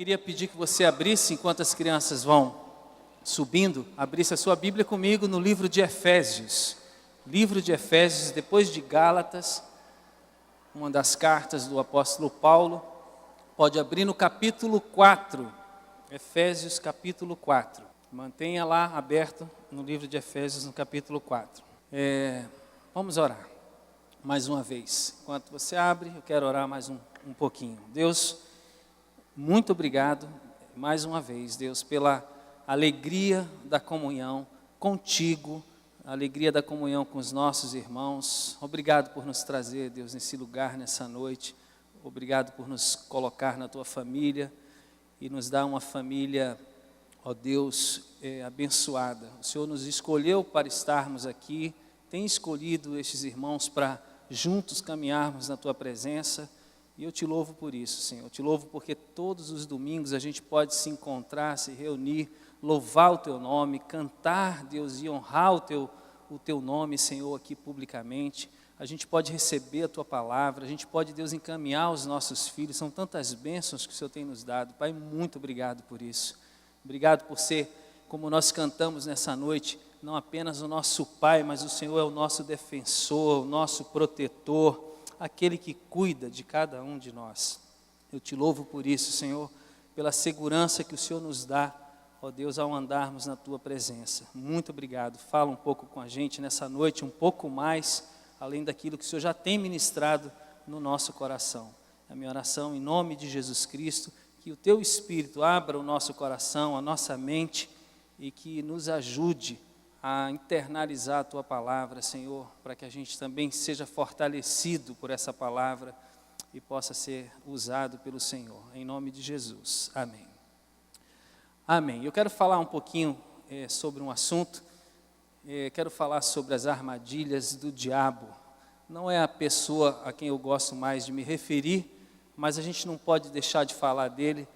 Queria pedir que você abrisse, enquanto as crianças vão subindo, abrisse a sua Bíblia comigo no livro de Efésios. Livro de Efésios, depois de Gálatas, uma das cartas do apóstolo Paulo. Pode abrir no capítulo 4, Efésios capítulo 4. Mantenha lá aberto no livro de Efésios, no capítulo 4. Vamos orar mais uma vez. Enquanto você abre, eu quero orar mais um pouquinho. Deus, muito obrigado mais uma vez, Deus, pela alegria da comunhão contigo, a alegria da comunhão com os nossos irmãos. Obrigado por nos trazer, Deus, nesse lugar, nessa noite. Obrigado por nos colocar na tua família e nos dar uma família, ó Deus, abençoada. O Senhor nos escolheu para estarmos aqui, tem escolhido estes irmãos para juntos caminharmos na tua presença. E eu te louvo por isso, Senhor. Eu te louvo porque todos os domingos a gente pode se encontrar, se reunir, louvar o teu nome, cantar, Deus, e honrar o teu nome, Senhor, aqui publicamente. A gente pode receber a tua palavra, a gente pode, Deus, encaminhar os nossos filhos. São tantas bênçãos que o Senhor tem nos dado. Pai, muito obrigado por isso. Obrigado por ser, como nós cantamos nessa noite, não apenas o nosso Pai, mas o Senhor é o nosso defensor, o nosso protetor, aquele que cuida de cada um de nós. Eu te louvo por isso, Senhor, pela segurança que o Senhor nos dá, ó Deus, ao andarmos na tua presença. Muito obrigado. Fala um pouco com a gente nessa noite, um pouco mais, além daquilo que o Senhor já tem ministrado no nosso coração. É a minha oração em nome de Jesus Cristo, que o teu Espírito abra o nosso coração, a nossa mente, e que nos ajude a internalizar a tua palavra, Senhor, para que a gente também seja fortalecido por essa palavra e possa ser usado pelo Senhor, em nome de Jesus, amém. Amém. Eu quero falar um pouquinho sobre um assunto, quero falar sobre as armadilhas do diabo. Não é a pessoa a quem eu gosto mais de me referir, mas a gente não pode deixar de falar dele,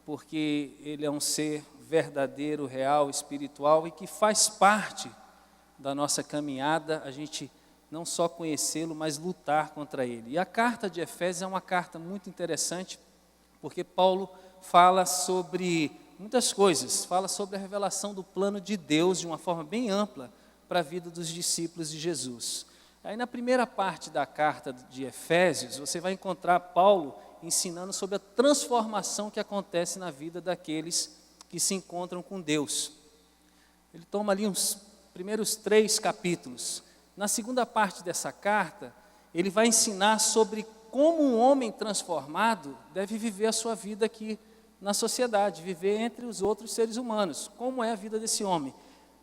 porque ele é um ser verdadeiro, real, espiritual e que faz parte da nossa caminhada, a gente não só conhecê-lo, mas lutar contra ele. E a carta de Efésios é uma carta muito interessante, porque Paulo fala sobre muitas coisas, fala sobre a revelação do plano de Deus de uma forma bem ampla para a vida dos discípulos de Jesus. Aí na primeira parte da carta de Efésios, você vai encontrar Paulo ensinando sobre a transformação que acontece na vida daqueles que se encontram com Deus. Ele toma ali uns primeiros 3 capítulos. Na segunda parte dessa carta, ele vai ensinar sobre como um homem transformado deve viver a sua vida aqui na sociedade, viver entre os outros seres humanos, como é a vida desse homem.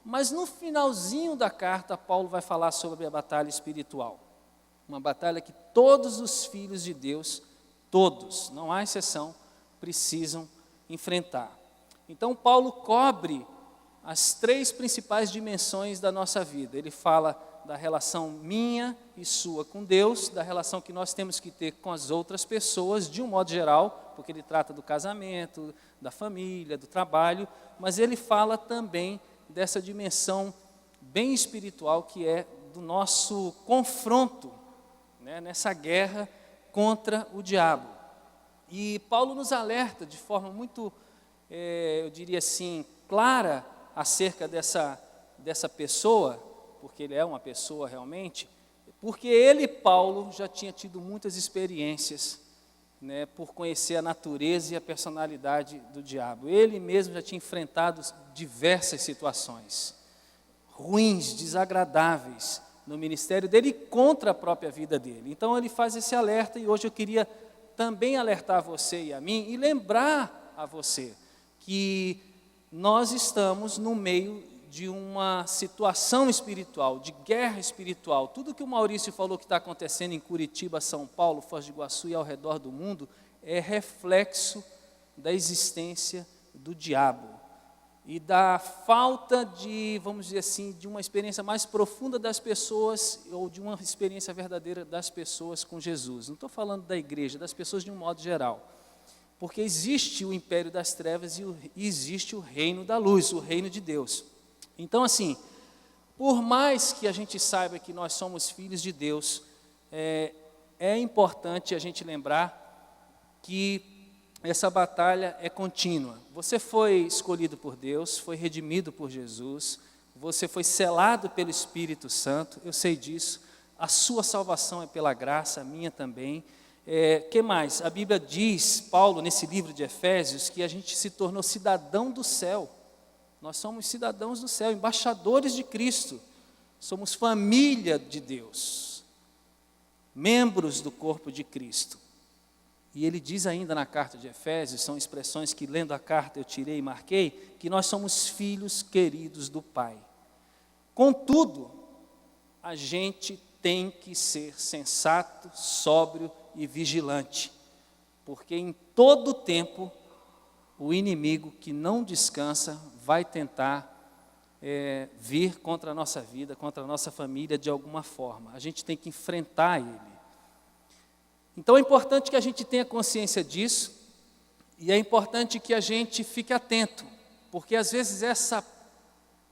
Mas no finalzinho da carta, Paulo vai falar sobre a batalha espiritual. Uma batalha que todos os filhos de Deus, todos, não há exceção, precisam enfrentar. Então, Paulo cobre as 3 principais dimensões da nossa vida. Ele fala da relação minha e sua com Deus, da relação que nós temos que ter com as outras pessoas, de um modo geral, porque ele trata do casamento, da família, do trabalho, mas ele fala também dessa dimensão bem espiritual que é do nosso confronto, né, nessa guerra contra o diabo. E Paulo nos alerta de forma muito eu diria assim, clara acerca dessa pessoa, porque ele é uma pessoa realmente, porque ele, Paulo, já tinha tido muitas experiências, né, por conhecer a natureza e a personalidade do diabo. Ele mesmo já tinha enfrentado diversas situações ruins, desagradáveis no ministério dele e contra a própria vida dele. Então ele faz esse alerta e hoje eu queria também alertar você e a mim e lembrar a você que nós estamos no meio de uma situação espiritual, de guerra espiritual. Tudo que o Maurício falou que está acontecendo em Curitiba, São Paulo, Foz do Iguaçu e ao redor do mundo, é reflexo da existência do diabo e da falta de, vamos dizer assim, de uma experiência mais profunda das pessoas ou de uma experiência verdadeira das pessoas com Jesus. Não estou falando da igreja, das pessoas de um modo geral. Porque existe o império das trevas e existe o reino da luz, o reino de Deus. Então, assim, por mais que a gente saiba que nós somos filhos de Deus, é importante a gente lembrar que essa batalha é contínua. Você foi escolhido por Deus, foi redimido por Jesus, você foi selado pelo Espírito Santo, eu sei disso. A sua salvação é pela graça, a minha também. Que mais? A Bíblia diz, Paulo, nesse livro de Efésios, que a gente se tornou cidadão do céu. Nós somos cidadãos do céu, embaixadores de Cristo. Somos família de Deus, membros do corpo de Cristo. E ele diz ainda na carta de Efésios, são expressões que lendo a carta eu tirei e marquei, que nós somos filhos queridos do Pai. Contudo, a gente tem que ser sensato, sóbrio e vigilante, porque em todo tempo o inimigo que não descansa vai tentar vir contra a nossa vida, contra a nossa família de alguma forma. A gente tem que enfrentar ele. Então é importante que a gente tenha consciência disso, e é importante que a gente fique atento, porque às vezes essa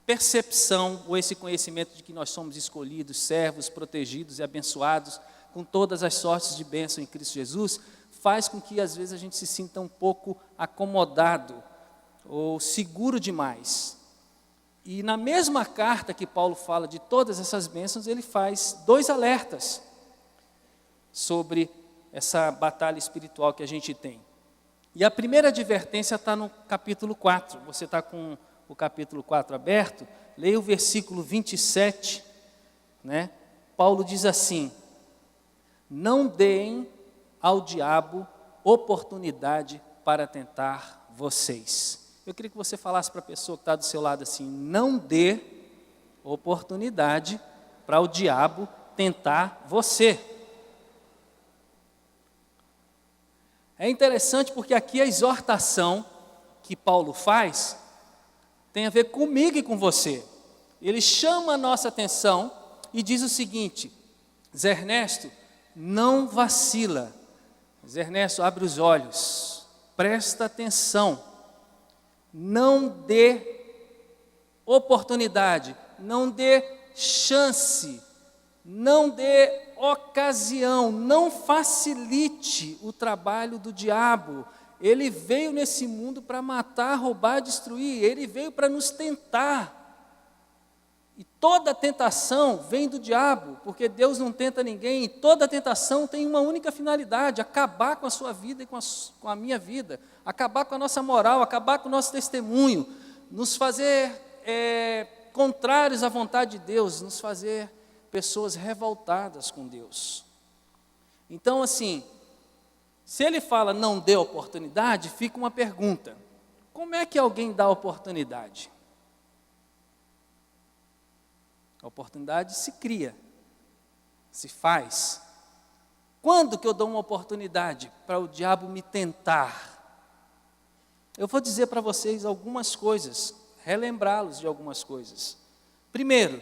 percepção ou esse conhecimento de que nós somos escolhidos, servos, protegidos e abençoados com todas as sortes de bênção em Cristo Jesus, faz com que às vezes a gente se sinta um pouco acomodado ou seguro demais. E na mesma carta que Paulo fala de todas essas bênçãos, ele faz 2 alertas sobre essa batalha espiritual que a gente tem. E a primeira advertência está no capítulo 4. Você está com o capítulo 4 aberto? Leia o versículo 27. Paulo diz assim: não deem ao diabo oportunidade para tentar vocês. Eu queria que você falasse para a pessoa que está do seu lado assim: não dê oportunidade para o diabo tentar você. É interessante porque aqui a exortação que Paulo faz tem a ver comigo e com você. Ele chama a nossa atenção e diz o seguinte: Zé Ernesto, não vacila. Zé Ernesto, abre os olhos, presta atenção, não dê oportunidade, não dê chance, não dê ocasião, não facilite o trabalho do diabo. Ele veio nesse mundo para matar, roubar, destruir, ele veio para nos tentar. E toda tentação vem do diabo, porque Deus não tenta ninguém, e toda tentação tem uma única finalidade: acabar com a sua vida e com a minha vida, acabar com a nossa moral, acabar com o nosso testemunho, nos fazer contrários à vontade de Deus, nos fazer pessoas revoltadas com Deus. Então, assim, se ele fala não dê oportunidade, fica uma pergunta: como é que alguém dá oportunidade? A oportunidade se cria, se faz. Quando que eu dou uma oportunidade para o diabo me tentar? Eu vou dizer para vocês algumas coisas, relembrá-los de algumas coisas. Primeiro,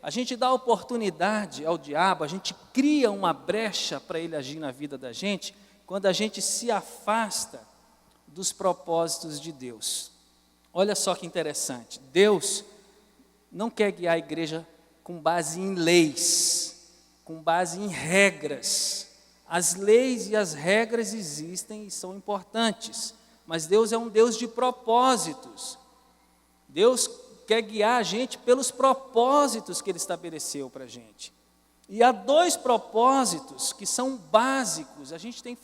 a gente dá oportunidade ao diabo, a gente cria uma brecha para ele agir na vida da gente, quando a gente se afasta dos propósitos de Deus. Olha só que interessante, Deus não quer guiar a igreja com base em leis, com base em regras. As leis e as regras existem e são importantes, mas Deus é um Deus de propósitos. Deus quer guiar a gente pelos propósitos que Ele estabeleceu para a gente. E há 2 propósitos que são básicos, a gente tenho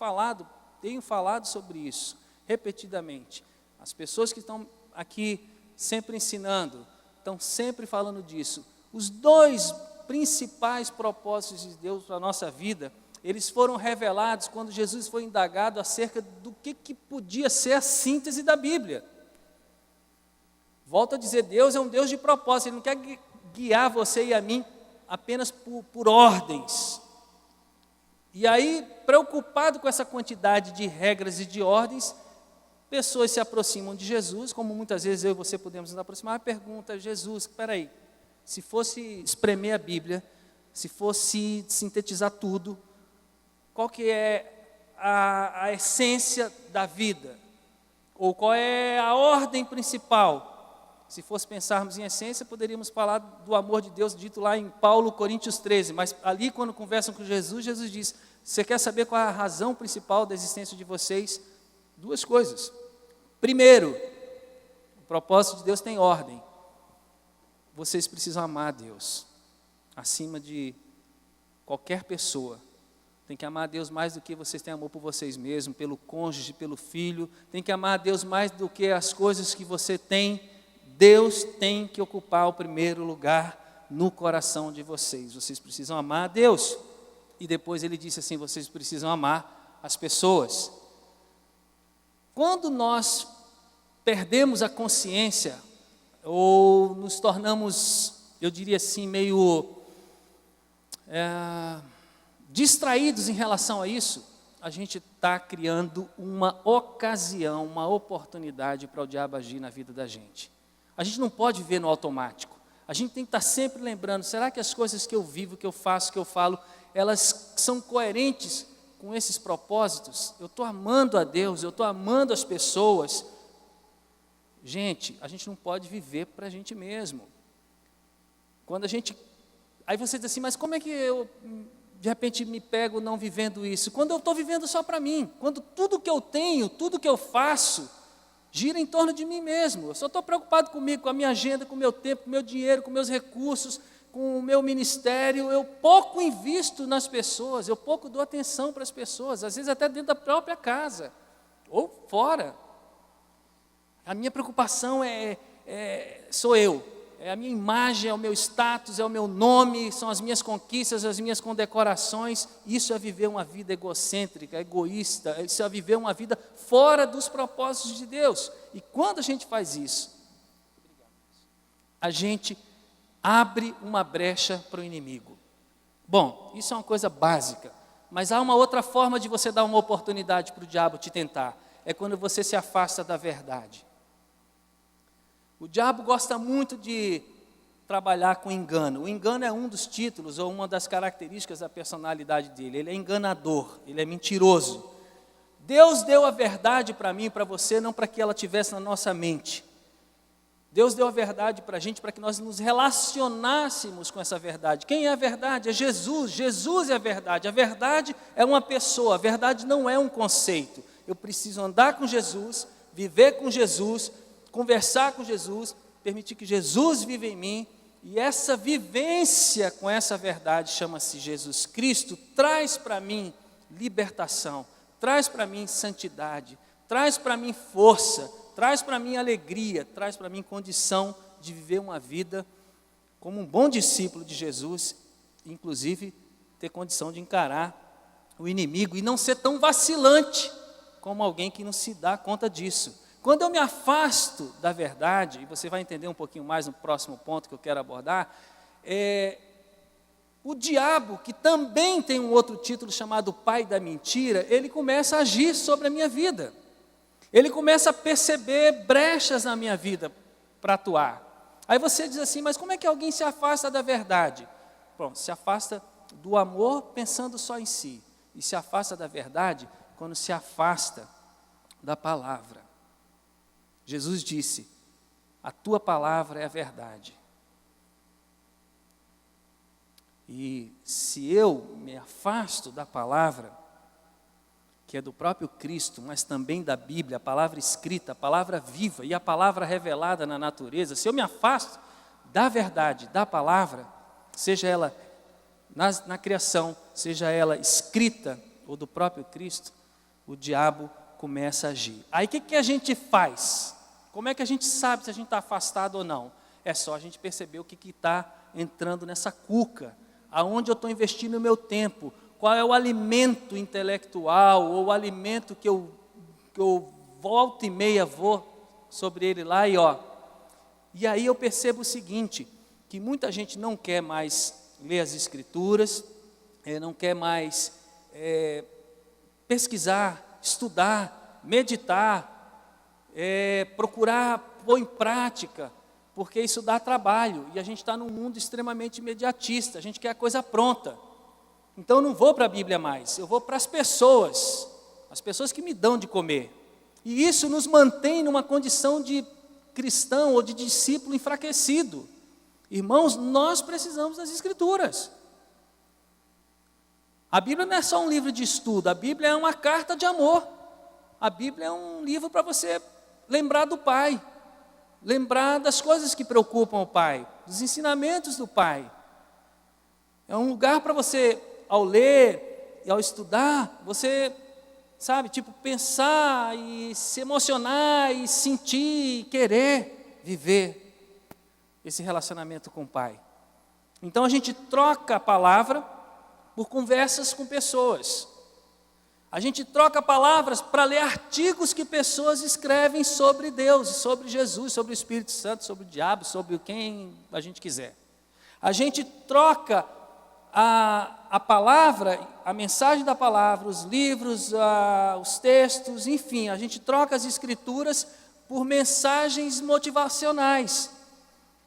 falado sobre isso repetidamente. As pessoas que estão aqui sempre ensinando, estão sempre falando disso. Os 2 principais propósitos de Deus para a nossa vida, eles foram revelados quando Jesus foi indagado acerca do que podia ser a síntese da Bíblia. Volto a dizer, Deus é um Deus de propósito, Ele não quer guiar você e a mim apenas por ordens. E aí, preocupado com essa quantidade de regras e de ordens, pessoas se aproximam de Jesus, como muitas vezes eu e você podemos nos aproximar, e pergunta: Jesus, espera aí, se fosse espremer a Bíblia, se fosse sintetizar tudo, qual que é a essência da vida? Ou qual é a ordem principal? Se fosse pensarmos em essência, poderíamos falar do amor de Deus dito lá em Paulo, Coríntios 13, mas ali quando conversam com Jesus, Jesus diz: você quer saber qual é a razão principal da existência de vocês? Duas coisas. Primeiro, o propósito de Deus tem ordem. Vocês precisam amar a Deus acima de qualquer pessoa. Tem que amar a Deus mais do que vocês têm amor por vocês mesmos, pelo cônjuge, pelo filho. Tem que amar a Deus mais do que as coisas que você tem. Deus tem que ocupar o primeiro lugar no coração de vocês. Vocês precisam amar a Deus. E depois ele disse assim, vocês precisam amar as pessoas. Quando nós perdemos a consciência, ou nos tornamos, eu diria assim, meio distraídos em relação a isso, a gente está criando uma ocasião, uma oportunidade para o diabo agir na vida da gente. A gente não pode viver no automático. A gente tem que estar sempre lembrando, será que as coisas que eu vivo, que eu faço, que eu falo, elas são coerentes com esses propósitos? Eu estou amando a Deus, eu estou amando as pessoas. Gente, a gente não pode viver para a gente mesmo. Quando a gente... Aí você diz assim, mas como é que eu, de repente, me pego não vivendo isso? Quando eu estou vivendo só para mim. Quando tudo que eu tenho, tudo que eu faço, gira em torno de mim mesmo. Eu só estou preocupado comigo, com a minha agenda, com o meu tempo, com o meu dinheiro, com meus recursos, com o meu ministério. Eu pouco invisto nas pessoas, eu pouco dou atenção para as pessoas, às vezes até dentro da própria casa, ou fora. A minha preocupação sou eu, é a minha imagem, é o meu status, é o meu nome, são as minhas conquistas, as minhas condecorações. Isso é viver uma vida egocêntrica, egoísta, isso é viver uma vida fora dos propósitos de Deus. E quando a gente faz isso, a gente abre uma brecha para o inimigo. Bom, isso é uma coisa básica, mas há uma outra forma de você dar uma oportunidade para o diabo te tentar, é quando você se afasta da verdade. O diabo gosta muito de trabalhar com engano. O engano é um dos títulos ou uma das características da personalidade dele. Ele é enganador, ele é mentiroso. Deus deu a verdade para mim e para você, não para que ela estivesse na nossa mente. Deus deu a verdade para a gente para que nós nos relacionássemos com essa verdade. Quem é a verdade? É Jesus. Jesus é a verdade. A verdade é uma pessoa, a verdade não é um conceito. Eu preciso andar com Jesus, viver com Jesus, conversar com Jesus, permitir que Jesus viva em mim, e essa vivência com essa verdade, chama-se Jesus Cristo, traz para mim libertação, traz para mim santidade, traz para mim força, traz para mim alegria, traz para mim condição de viver uma vida como um bom discípulo de Jesus, inclusive ter condição de encarar o inimigo e não ser tão vacilante como alguém que não se dá conta disso. Quando eu me afasto da verdade, e você vai entender um pouquinho mais no próximo ponto que eu quero abordar, o diabo, que também tem um outro título chamado pai da mentira, ele começa a agir sobre a minha vida. Ele começa a perceber brechas na minha vida para atuar. Aí você diz assim, mas como é que alguém se afasta da verdade? Pronto, se afasta do amor pensando só em si. E se afasta da verdade quando se afasta da palavra. Jesus disse, a tua palavra é a verdade. E se eu me afasto da palavra, que é do próprio Cristo, mas também da Bíblia, a palavra escrita, a palavra viva e a palavra revelada na natureza, se eu me afasto da verdade, da palavra, seja ela na criação, seja ela escrita ou do próprio Cristo, o diabo começa a agir. Aí o que a gente faz? Como é que a gente sabe se a gente está afastado ou não? É só a gente perceber o que está entrando nessa cuca, aonde eu estou investindo o meu tempo, qual é o alimento intelectual, ou o alimento que eu volta e meia vou sobre ele lá e aí eu percebo o seguinte, que muita gente não quer mais ler as Escrituras, não quer mais pesquisar, estudar, meditar, procurar pôr em prática, porque isso dá trabalho, e a gente está num mundo extremamente imediatista, a gente quer a coisa pronta. Então eu não vou para a Bíblia mais, eu vou para as pessoas que me dão de comer. E isso nos mantém numa condição de cristão ou de discípulo enfraquecido. Irmãos, nós precisamos das Escrituras. A Bíblia não é só um livro de estudo, a Bíblia é uma carta de amor. A Bíblia é um livro para você lembrar do Pai, lembrar das coisas que preocupam o Pai, dos ensinamentos do Pai. É um lugar para você, ao ler e ao estudar, você, sabe, tipo, pensar e se emocionar e sentir e querer viver esse relacionamento com o Pai. Então a gente troca a palavra por conversas com pessoas. A gente troca palavras para ler artigos que pessoas escrevem sobre Deus, sobre Jesus, sobre o Espírito Santo, sobre o diabo, sobre quem a gente quiser. A gente troca a palavra, a mensagem da palavra, os livros, os textos, enfim, a gente troca as escrituras por mensagens motivacionais.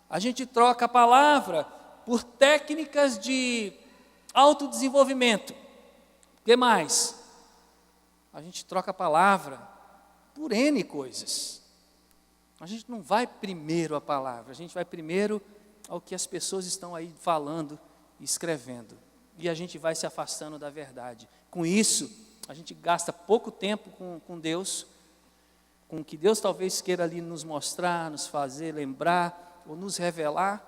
A gente troca a palavra por técnicas de autodesenvolvimento. O que mais? A gente troca a palavra por N coisas. A gente não vai primeiro à palavra, a gente vai primeiro ao que as pessoas estão aí falando e escrevendo. E a gente vai se afastando da verdade. Com isso, a gente gasta pouco tempo com Deus, com o que Deus talvez queira ali nos mostrar, nos fazer lembrar, ou nos revelar,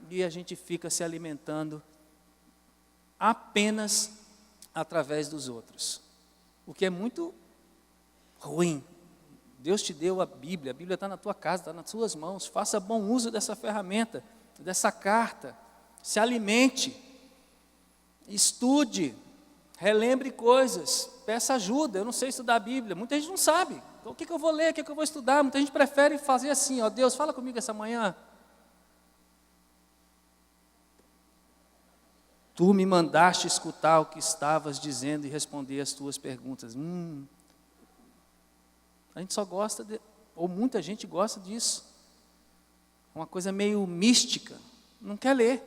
e a gente fica se alimentando apenas através dos outros. O que é muito ruim. Deus te deu a Bíblia está na tua casa, está nas suas mãos. Faça bom uso dessa ferramenta, dessa carta. Se alimente, estude, relembre coisas, peça ajuda. Eu não sei estudar a Bíblia, muita gente não sabe. Então, o que eu vou ler, o que eu vou estudar? Muita gente prefere fazer assim, ó, Deus, fala comigo essa manhã. Tu me mandaste escutar o que estavas dizendo e responder as tuas perguntas. A gente só gosta, ou muita gente gosta disso. É uma coisa meio mística, não quer ler.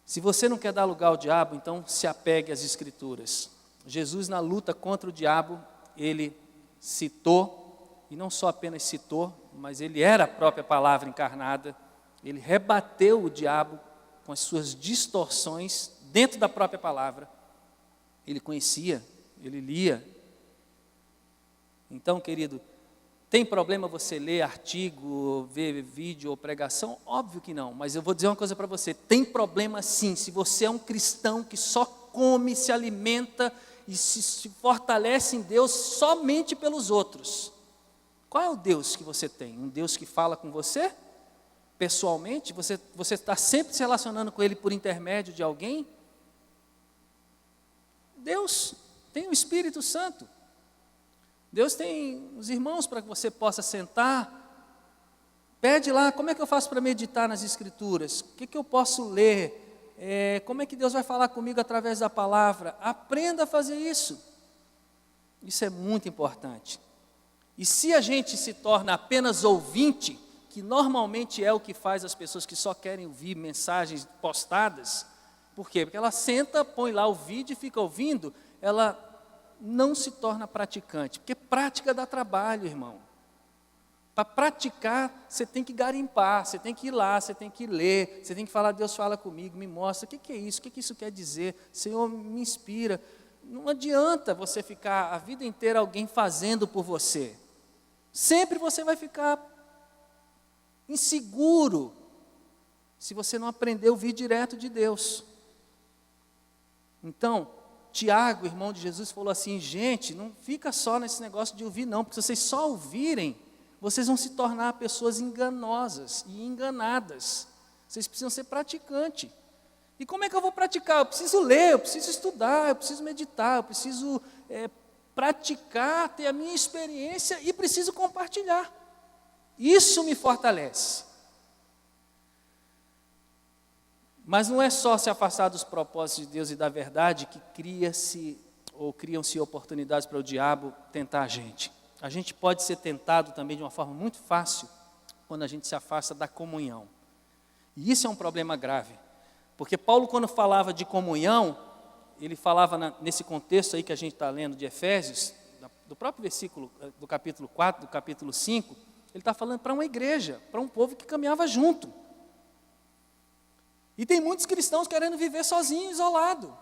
Se você não quer dar lugar ao diabo, então se apegue às Escrituras. Jesus, na luta contra o diabo, ele citou, e não só apenas citou, mas ele era a própria palavra encarnada. Ele rebateu o diabo com as suas distorções dentro da própria palavra. Ele conhecia, ele lia. Então, querido, tem problema você ler artigo, ver vídeo ou pregação? Óbvio que não, mas eu vou dizer uma coisa para você, tem problema sim, se você é um cristão que só come, se alimenta e se fortalece em Deus somente pelos outros. Qual é o Deus que você tem? Um Deus que fala com você? Pessoalmente, você está sempre se relacionando com Ele por intermédio de alguém? Deus tem o Espírito Santo. Deus tem os irmãos para que você possa sentar. Pede lá, como é que eu faço para meditar nas Escrituras? O que eu posso ler? Como é que Deus vai falar comigo através da palavra? Aprenda a fazer isso. Isso é muito importante. E se a gente se torna apenas ouvinte, que normalmente é o que faz as pessoas que só querem ouvir mensagens postadas. Por quê? Porque ela senta, põe lá o vídeo e fica ouvindo, ela não se torna praticante. Porque prática dá trabalho, irmão. Para praticar, você tem que garimpar, você tem que ir lá, você tem que ler, você tem que falar, Deus fala comigo, me mostra, o que é isso, o que isso quer dizer, Senhor, me inspira. Não adianta você ficar a vida inteira alguém fazendo por você. Sempre você vai ficar inseguro, se você não aprender a ouvir direto de Deus. Então, Tiago, irmão de Jesus, falou assim, gente, não fica só nesse negócio de ouvir não, porque se vocês só ouvirem, vocês vão se tornar pessoas enganosas e enganadas. Vocês precisam ser praticantes. E como é que eu vou praticar? Eu preciso ler, eu preciso estudar, eu preciso meditar, eu preciso praticar, ter a minha experiência e preciso compartilhar. Isso me fortalece. Mas não é só se afastar dos propósitos de Deus e da verdade que criam-se oportunidades para o diabo tentar a gente. A gente pode ser tentado também de uma forma muito fácil quando a gente se afasta da comunhão. E isso é um problema grave. Porque Paulo, quando falava de comunhão, ele falava nesse contexto aí que a gente está lendo de Efésios, do próprio versículo, do capítulo 4, do capítulo 5, ele está falando para uma igreja, para um povo que caminhava junto. E tem muitos cristãos querendo viver sozinho, isolado.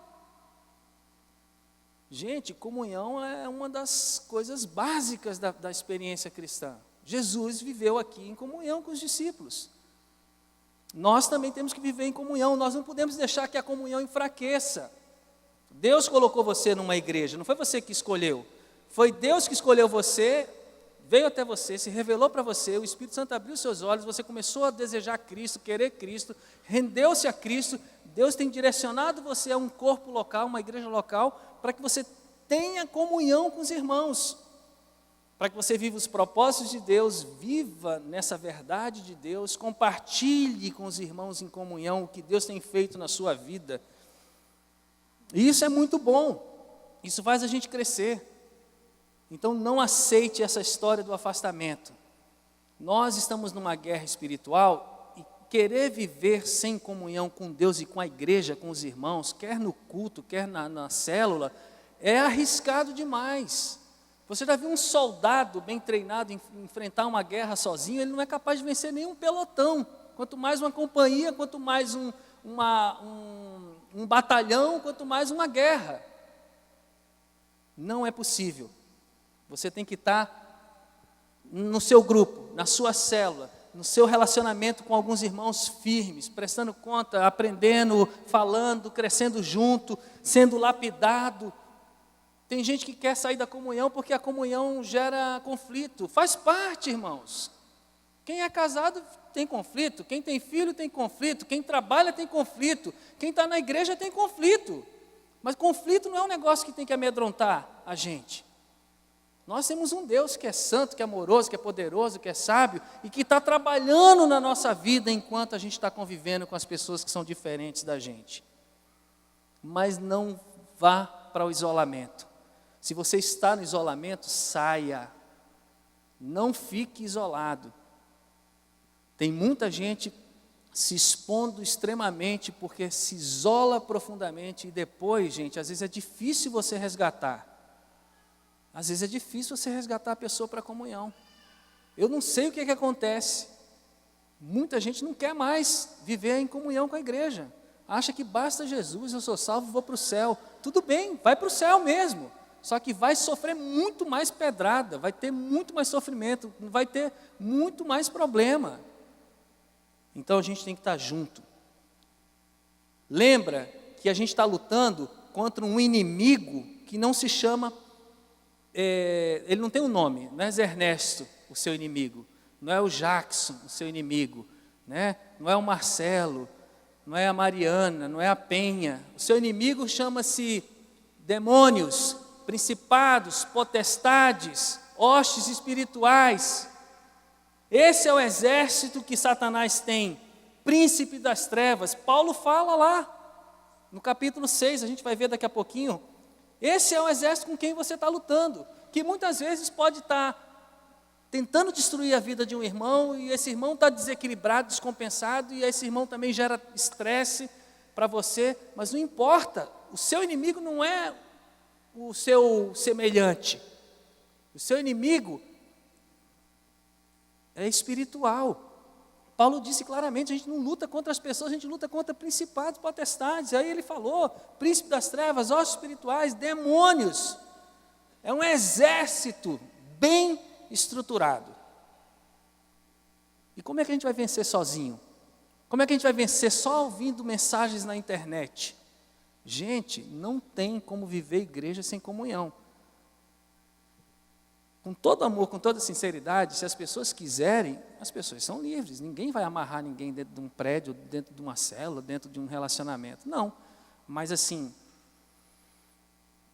Gente, comunhão é uma das coisas básicas da experiência cristã. Jesus viveu aqui em comunhão com os discípulos. Nós também temos que viver em comunhão, nós não podemos deixar que a comunhão enfraqueça. Deus colocou você numa igreja, não foi você que escolheu. Foi Deus que escolheu você, veio até você, se revelou para você, o Espírito Santo abriu seus olhos, você começou a desejar Cristo, querer Cristo, rendeu-se a Cristo. Deus tem direcionado você a um corpo local, uma igreja local, para que você tenha comunhão com os irmãos, para que você viva os propósitos de Deus, viva nessa verdade de Deus, compartilhe com os irmãos em comunhão o que Deus tem feito na sua vida. E isso é muito bom, isso faz a gente crescer. Então não aceite essa história do afastamento. Nós estamos numa guerra espiritual e querer viver sem comunhão com Deus e com a igreja, com os irmãos, quer no culto, quer na célula, é arriscado demais. Você já viu um soldado bem treinado em enfrentar uma guerra sozinho? Ele não é capaz de vencer nenhum pelotão, quanto mais uma companhia, quanto mais um batalhão, quanto mais uma guerra. Não é possível. Você tem que estar no seu grupo, na sua célula, no seu relacionamento com alguns irmãos firmes, prestando conta, aprendendo, falando, crescendo junto, sendo lapidado. Tem gente que quer sair da comunhão porque a comunhão gera conflito. Faz parte, irmãos. Quem é casado tem conflito, quem tem filho tem conflito, quem trabalha tem conflito, quem está na igreja tem conflito. Mas conflito não é um negócio que tem que amedrontar a gente. Nós temos um Deus que é santo, que é amoroso, que é poderoso, que é sábio e que está trabalhando na nossa vida enquanto a gente está convivendo com as pessoas que são diferentes da gente. Mas não vá para o isolamento. Se você está no isolamento, saia. Não fique isolado. Tem muita gente se expondo extremamente porque se isola profundamente e depois, gente, às vezes é difícil você resgatar. Às vezes é difícil você resgatar a pessoa para a comunhão. Eu não sei o que acontece. Muita gente não quer mais viver em comunhão com a igreja. Acha que basta Jesus, eu sou salvo, vou para o céu. Tudo bem, vai para o céu mesmo. Só que vai sofrer muito mais pedrada, vai ter muito mais sofrimento, vai ter muito mais problema. Então a gente tem que estar junto. Lembra que a gente está lutando contra um inimigo que não se chama, ele não tem um nome, não é Ernesto, o seu inimigo, não é o Jackson, o seu inimigo, né? Não é o Marcelo, não é a Mariana, não é a Penha. O seu inimigo chama-se demônios, principados, potestades, hostes espirituais. Esse é o exército que Satanás tem, príncipe das trevas. Paulo fala lá, no capítulo 6, a gente vai ver daqui a pouquinho. Esse é o exército com quem você está lutando, que muitas vezes pode estar tentando destruir a vida de um irmão, e esse irmão está desequilibrado, descompensado, e esse irmão também gera estresse para você, mas não importa, o seu inimigo não é o seu semelhante, o seu inimigo é espiritual. Paulo disse claramente, a gente não luta contra as pessoas, a gente luta contra principados, potestades. Aí ele falou, príncipe das trevas, hostes espirituais, demônios. É um exército bem estruturado. E como é que a gente vai vencer sozinho? Como é que a gente vai vencer só ouvindo mensagens na internet? Gente, não tem como viver igreja sem comunhão. Com todo amor, com toda sinceridade, se as pessoas quiserem, as pessoas são livres. Ninguém vai amarrar ninguém dentro de um prédio, dentro de uma célula, dentro de um relacionamento. Não. Mas assim,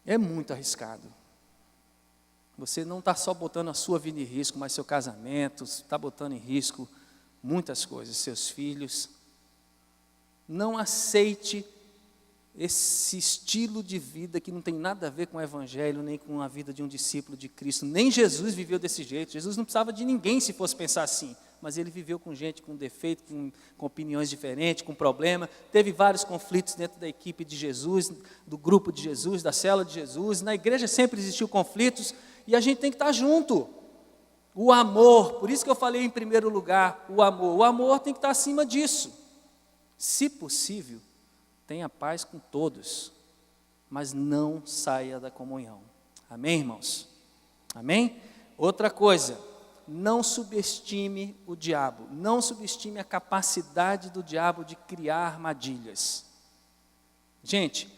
é muito arriscado. Você não está só botando a sua vida em risco, mas seu casamento, está botando em risco muitas coisas, seus filhos. Não aceite esse estilo de vida que não tem nada a ver com o evangelho, nem com a vida de um discípulo de Cristo. Nem Jesus viveu desse jeito. Jesus não precisava de ninguém se fosse pensar assim, mas ele viveu com gente com defeito, com opiniões diferentes, com problema. Teve vários conflitos dentro da equipe de Jesus, do grupo de Jesus, da célula de Jesus. Na igreja sempre existiu conflitos e a gente tem que estar junto. O amor, por isso que eu falei em primeiro lugar, o amor tem que estar acima disso. Se possível, tenha paz com todos, mas não saia da comunhão. Amém, irmãos? Amém? Outra coisa, não subestime o diabo, não subestime a capacidade do diabo de criar armadilhas. Gente,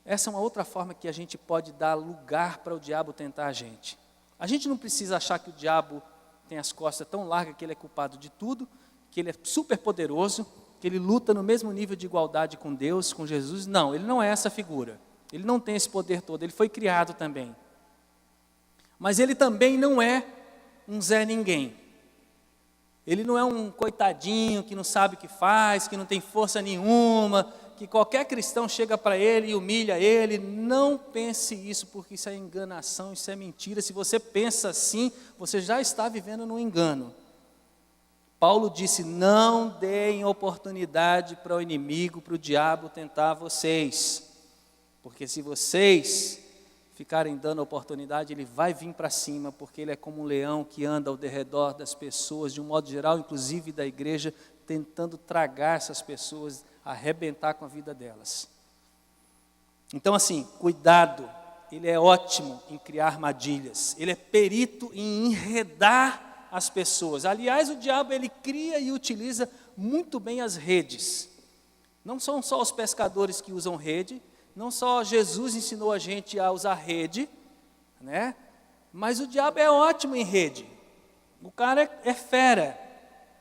essa é uma outra forma que a gente pode dar lugar para o diabo tentar a gente. A gente não precisa achar que o diabo tem as costas tão largas que ele é culpado de tudo, que ele é super poderoso, que ele luta no mesmo nível de igualdade com Deus, com Jesus. Não, ele não é essa figura. Ele não tem esse poder todo, ele foi criado também. Mas ele também não é um Zé Ninguém. Ele não é um coitadinho que não sabe o que faz, que não tem força nenhuma, que qualquer cristão chega para ele e humilha ele. Não pense isso, porque isso é enganação, isso é mentira. Se você pensa assim, você já está vivendo no engano. Paulo disse, não deem oportunidade para o inimigo, para o diabo tentar vocês. Porque se vocês ficarem dando oportunidade, ele vai vir para cima, porque ele é como um leão que anda ao derredor das pessoas, de um modo geral, inclusive da igreja, tentando tragar essas pessoas, arrebentar com a vida delas. Então assim, cuidado, ele é ótimo em criar armadilhas, ele é perito em enredar as pessoas. Aliás, o diabo ele cria e utiliza muito bem as redes. Não são só os pescadores que usam rede, não só Jesus ensinou a gente a usar rede, né? Mas o diabo é ótimo em rede. O cara é fera.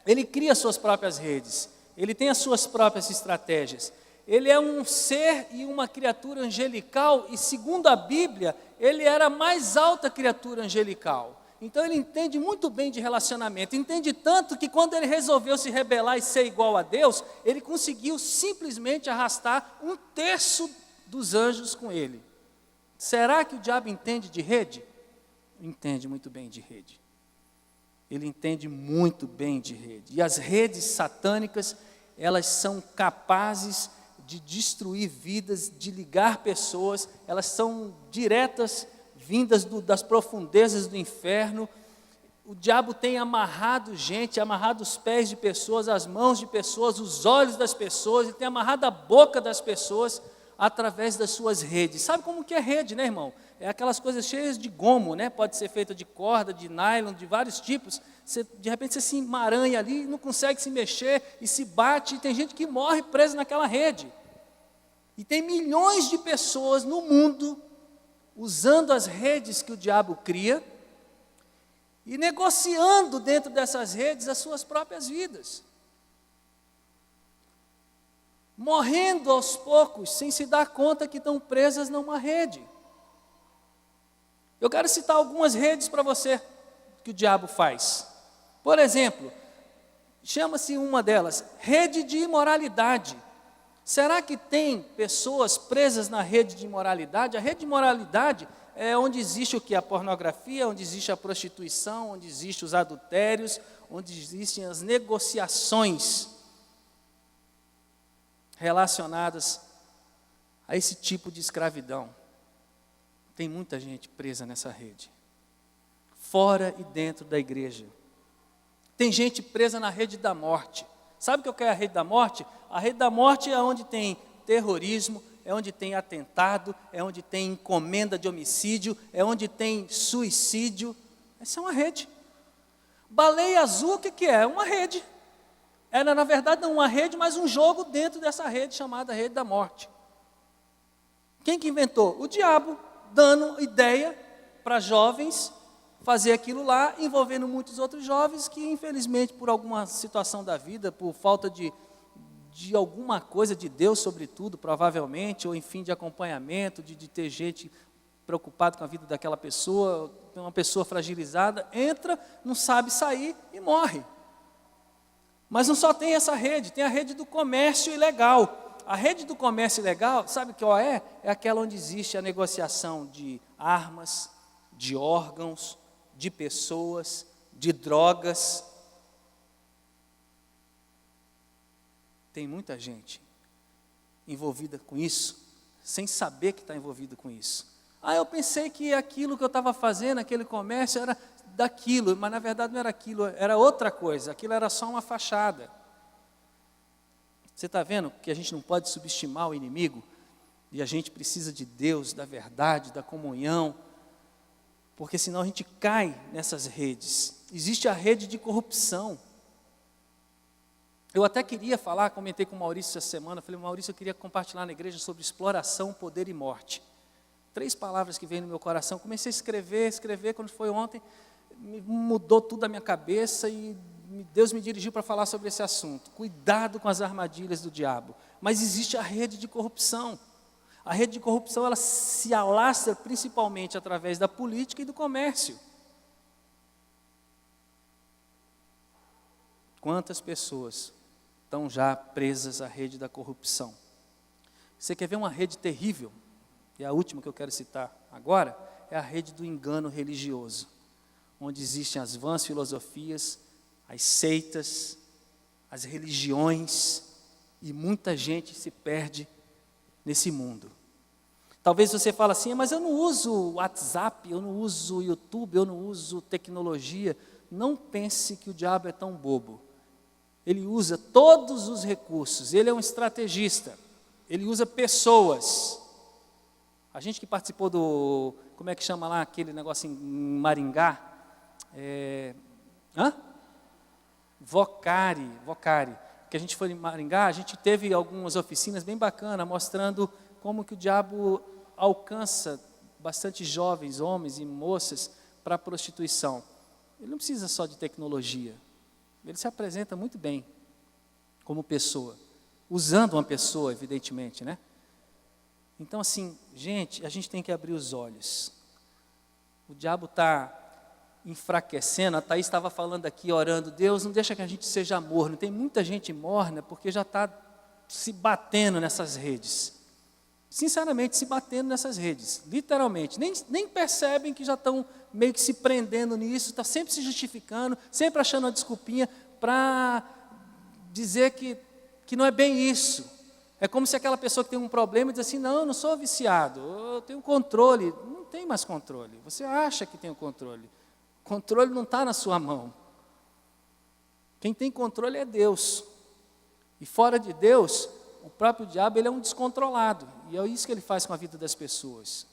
Ele cria suas próprias redes. Ele tem as suas próprias estratégias. Ele é um ser e uma criatura angelical, e segundo a Bíblia, ele era a mais alta criatura angelical. Então ele entende muito bem de relacionamento, entende tanto que quando ele resolveu se rebelar e ser igual a Deus, ele conseguiu simplesmente arrastar 1/3 dos anjos com ele. Será que o diabo entende de rede? Entende muito bem de rede. Ele entende muito bem de rede. E as redes satânicas, elas são capazes de destruir vidas, de ligar pessoas, elas são diretas, vindas das profundezas do inferno. O diabo tem amarrado gente, amarrado os pés de pessoas, as mãos de pessoas, os olhos das pessoas, ele tem amarrado a boca das pessoas através das suas redes. Sabe como que é rede, né, irmão? É aquelas coisas cheias de gomo, né? Pode ser feita de corda, de nylon, de vários tipos. De repente você se emaranha ali, não consegue se mexer e se bate, e tem gente que morre presa naquela rede. E tem milhões de pessoas no mundo usando as redes que o diabo cria e negociando dentro dessas redes as suas próprias vidas. Morrendo aos poucos, sem se dar conta que estão presas numa rede. Eu quero citar algumas redes para você, que o diabo faz. Por exemplo, chama-se uma delas, rede de imoralidade. Será que tem pessoas presas na rede de imoralidade? A rede de imoralidade é onde existe o que? A pornografia, onde existe a prostituição, onde existem os adultérios, onde existem as negociações relacionadas a esse tipo de escravidão. Tem muita gente presa nessa rede, fora e dentro da igreja. Tem gente presa na rede da morte. Sabe o que é a rede da morte? A rede da morte é onde tem terrorismo, é onde tem atentado, é onde tem encomenda de homicídio, é onde tem suicídio. Essa é uma rede. Baleia azul, o que é? Uma rede. Era, na verdade, não uma rede, mas um jogo dentro dessa rede chamada rede da morte. Quem que inventou? O diabo, dando ideia para jovens fazer aquilo lá, envolvendo muitos outros jovens que, infelizmente, por alguma situação da vida, por falta de alguma coisa de Deus, sobretudo, provavelmente, ou enfim, de acompanhamento, de ter gente preocupada com a vida daquela pessoa, uma pessoa fragilizada, entra, não sabe sair e morre. Mas não só tem essa rede, tem a rede do comércio ilegal. A rede do comércio ilegal, sabe qual é? É aquela onde existe a negociação de armas, de órgãos, de pessoas, de drogas. Tem muita gente envolvida com isso, sem saber que está envolvido com isso. Eu pensei que aquilo que eu estava fazendo, aquele comércio, era daquilo, mas na verdade não era aquilo, era outra coisa, aquilo era só uma fachada. Você está vendo que a gente não pode subestimar o inimigo? E a gente precisa de Deus, da verdade, da comunhão, porque senão a gente cai nessas redes. Existe a rede de corrupção. Eu até queria falar, comentei com o Maurício essa semana, falei, Maurício, eu queria compartilhar na igreja sobre exploração, poder e morte. 3 palavras que vêm no meu coração. Comecei a escrever, quando foi ontem, mudou tudo a minha cabeça e Deus me dirigiu para falar sobre esse assunto. Cuidado com as armadilhas do diabo. Mas existe a rede de corrupção. A rede de corrupção, ela se alastra principalmente através da política e do comércio. Quantas pessoas estão já presas à rede da corrupção? Você quer ver uma rede terrível? E a última que eu quero citar agora é a rede do engano religioso, onde existem as vãs filosofias, as seitas, as religiões, e muita gente se perde nesse mundo. Talvez você fale assim, mas eu não uso WhatsApp, eu não uso YouTube, eu não uso tecnologia. Não pense que o diabo é tão bobo. Ele usa todos os recursos, ele é um estrategista, ele usa pessoas. A gente que participou do, como é que chama lá, aquele negócio em Maringá? Vocari, que a gente foi em Maringá, a gente teve algumas oficinas bem bacanas, mostrando como que o diabo alcança bastante jovens, homens e moças, para a prostituição. Ele não precisa só de tecnologia, ele se apresenta muito bem como pessoa, usando uma pessoa, evidentemente, né? Então, assim, gente, a gente tem que abrir os olhos. O diabo está enfraquecendo, a Thaís estava falando aqui, orando, Deus, não deixa que a gente seja morno. Tem muita gente morna porque já está se batendo nessas redes. Sinceramente, se batendo nessas redes, literalmente. Nem percebem que já estão meio que se prendendo nisso, está sempre se justificando, sempre achando uma desculpinha para dizer que não é bem isso. É como se aquela pessoa que tem um problema diz assim, não, eu não sou viciado, eu tenho controle. Não tem mais controle, você acha que tem o controle. O controle não está na sua mão. Quem tem controle é Deus. E fora de Deus, o próprio diabo, ele é um descontrolado. E é isso que ele faz com a vida das pessoas.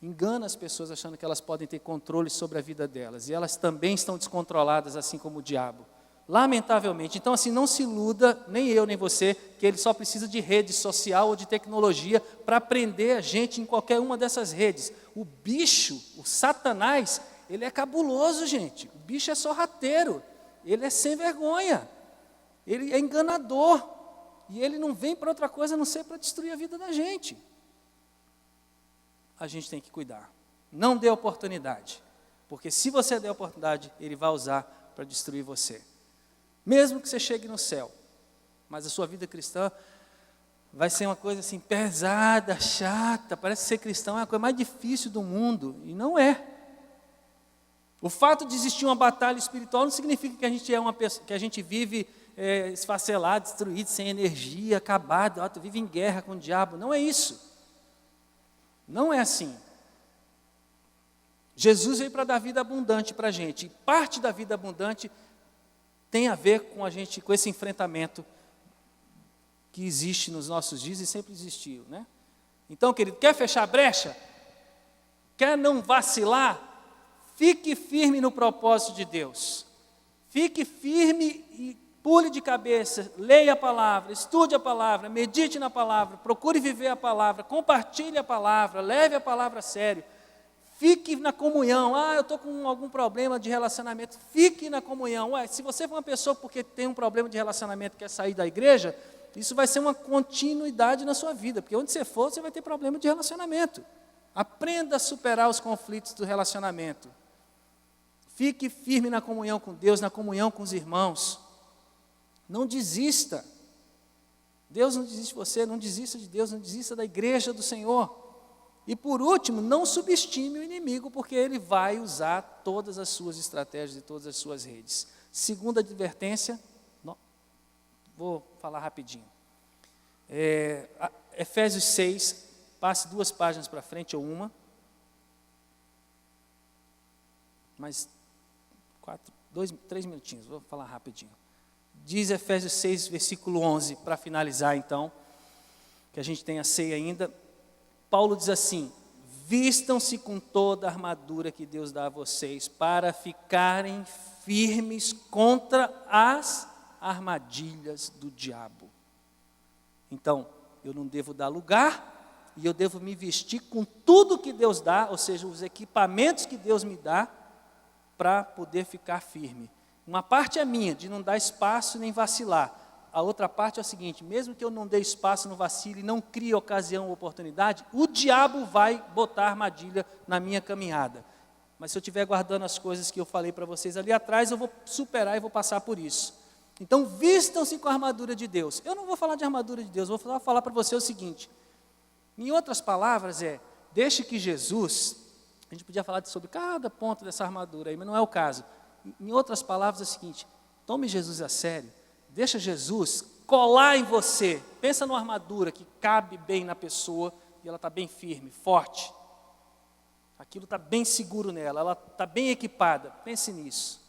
Engana as pessoas achando que elas podem ter controle sobre a vida delas. E elas também estão descontroladas, assim como o diabo. Lamentavelmente. Então, assim, não se iluda, nem eu, nem você, que ele só precisa de rede social ou de tecnologia para prender a gente em qualquer uma dessas redes. O bicho, o Satanás, ele é cabuloso, gente. O bicho é sorrateiro. Ele é sem vergonha. Ele é enganador. E ele não vem para outra coisa a não ser para destruir a vida da gente. A gente tem que cuidar. Não dê oportunidade. Porque se você der oportunidade, ele vai usar para destruir você. Mesmo que você chegue no céu, mas a sua vida cristã vai ser uma coisa assim pesada, chata, parece que ser cristão é a coisa mais difícil do mundo, e não é. O fato de existir uma batalha espiritual não significa que a gente é uma pessoa, que a gente vive esfacelado, destruído, sem energia, acabado, tu vive em guerra com o diabo, não é isso. Não é assim. Jesus veio para dar vida abundante para a gente, e parte da vida abundante tem a ver com a gente, com esse enfrentamento que existe nos nossos dias e sempre existiu, né? Então, querido, quer fechar a brecha? Quer não vacilar? Fique firme no propósito de Deus. Fique firme e pule de cabeça, leia a palavra, estude a palavra, medite na palavra, procure viver a palavra, compartilhe a palavra, leve a palavra a sério. Fique na comunhão. Eu estou com algum problema de relacionamento. Fique na comunhão. Se você for uma pessoa porque tem um problema de relacionamento e quer sair da igreja, isso vai ser uma continuidade na sua vida, porque onde você for, você vai ter problema de relacionamento. Aprenda a superar os conflitos do relacionamento. Fique firme na comunhão com Deus, na comunhão com os irmãos. Não desista. Deus não desiste de você, não desista de Deus, não desista da igreja do Senhor. E por último, não subestime o inimigo, porque ele vai usar todas as suas estratégias e todas as suas redes. Segunda advertência, vou falar rapidinho. Efésios 6, passe 2 páginas para frente ou uma. Mais 3 minutinhos, vou falar rapidinho. Diz Efésios 6, versículo 11, para finalizar então. que a gente tem a ceia ainda, Paulo diz assim: vistam-se com toda a armadura que Deus dá a vocês, para ficarem firmes contra as armadilhas do diabo. Então, eu não devo dar lugar, e eu devo me vestir com tudo que Deus dá, ou seja, os equipamentos que Deus me dá, para poder ficar firme. Uma parte é minha, de não dar espaço nem vacilar. A outra parte é o seguinte: mesmo que eu não dê espaço, não vacile, não crie ocasião ou oportunidade, o diabo vai botar armadilha na minha caminhada. Mas se eu estiver guardando as coisas que eu falei para vocês ali atrás, eu vou superar e vou passar por isso. Então, vistam-se com a armadura de Deus. Eu não vou falar de armadura de Deus, vou falar para você o seguinte. Em outras palavras, deixe que Jesus, a gente podia falar sobre cada ponto dessa armadura aí, mas não é o caso. Em outras palavras, é o seguinte: tome Jesus a sério, deixa Jesus colar em você. Pensa numa armadura que cabe bem na pessoa e ela está bem firme, forte. Aquilo está bem seguro nela, ela está bem equipada. Pense nisso.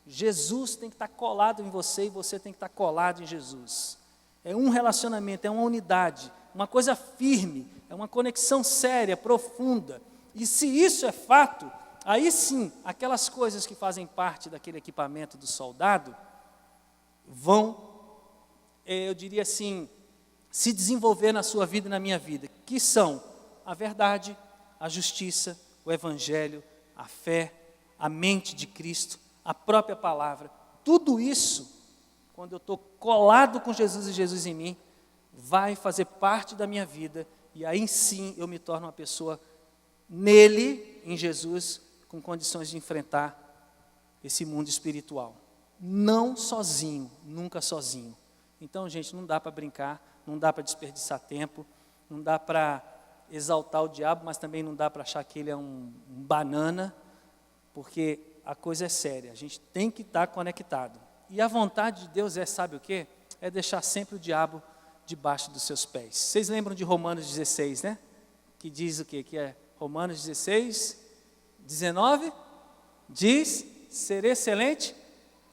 Jesus tem que estar colado em você e você tem que estar colado em Jesus. É um relacionamento, é uma unidade, uma coisa firme, é uma conexão séria, profunda. E se isso é fato, aí sim, aquelas coisas que fazem parte daquele equipamento do soldado vão, eu diria assim, se desenvolver na sua vida e na minha vida, que são a verdade, a justiça, o evangelho, a fé, a mente de Cristo, a própria palavra. Tudo isso, quando eu estou colado com Jesus e Jesus em mim, vai fazer parte da minha vida, e aí sim eu me torno uma pessoa nele, em Jesus, com condições de enfrentar esse mundo espiritual. Não sozinho, nunca sozinho. Então, gente, não dá para brincar, não dá para desperdiçar tempo, não dá para exaltar o diabo, mas também não dá para achar que ele é um banana, porque a coisa é séria, a gente tem que estar conectado. E a vontade de Deus sabe o quê? É deixar sempre o diabo debaixo dos seus pés. Vocês lembram de Romanos 16, né? Que diz o quê? Que é Romanos 16, 19, diz: ser excelente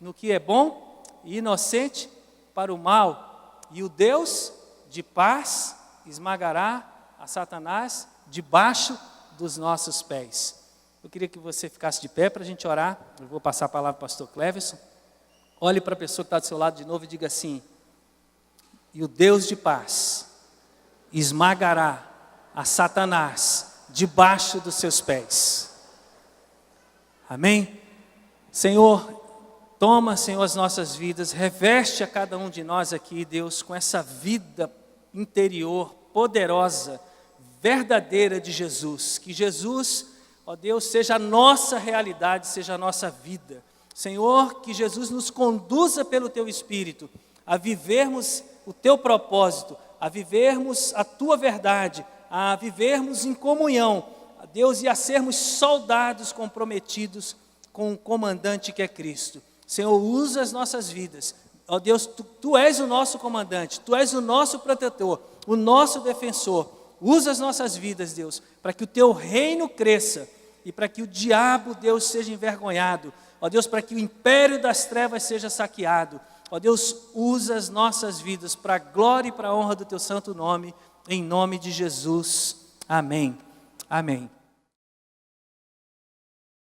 no que é bom e inocente para o mal, e o Deus de paz esmagará a Satanás debaixo dos nossos pés. Eu queria que você ficasse de pé para a gente orar. Eu vou passar a palavra para o pastor Cleverson. Olhe para a pessoa que está do seu lado de novo e diga assim: e o Deus de paz esmagará a Satanás debaixo dos seus pés. Amém? Senhor, toma, Senhor, as nossas vidas, reveste a cada um de nós aqui, Deus, com essa vida interior, poderosa, verdadeira de Jesus. Que Jesus, ó Deus, seja a nossa realidade, seja a nossa vida. Senhor, que Jesus nos conduza pelo Teu Espírito a vivermos o Teu propósito, a vivermos a Tua verdade, a vivermos em comunhão, a Deus, e a sermos soldados comprometidos com o comandante que é Cristo. Senhor, usa as nossas vidas. Ó Deus, tu és o nosso comandante, Tu és o nosso protetor, o nosso defensor. Usa as nossas vidas, Deus, para que o Teu reino cresça e para que o diabo, Deus, seja envergonhado. Ó Deus, para que o império das trevas seja saqueado. Ó Deus, usa as nossas vidas para a glória e para a honra do Teu santo nome, em nome de Jesus. Amém. Amém.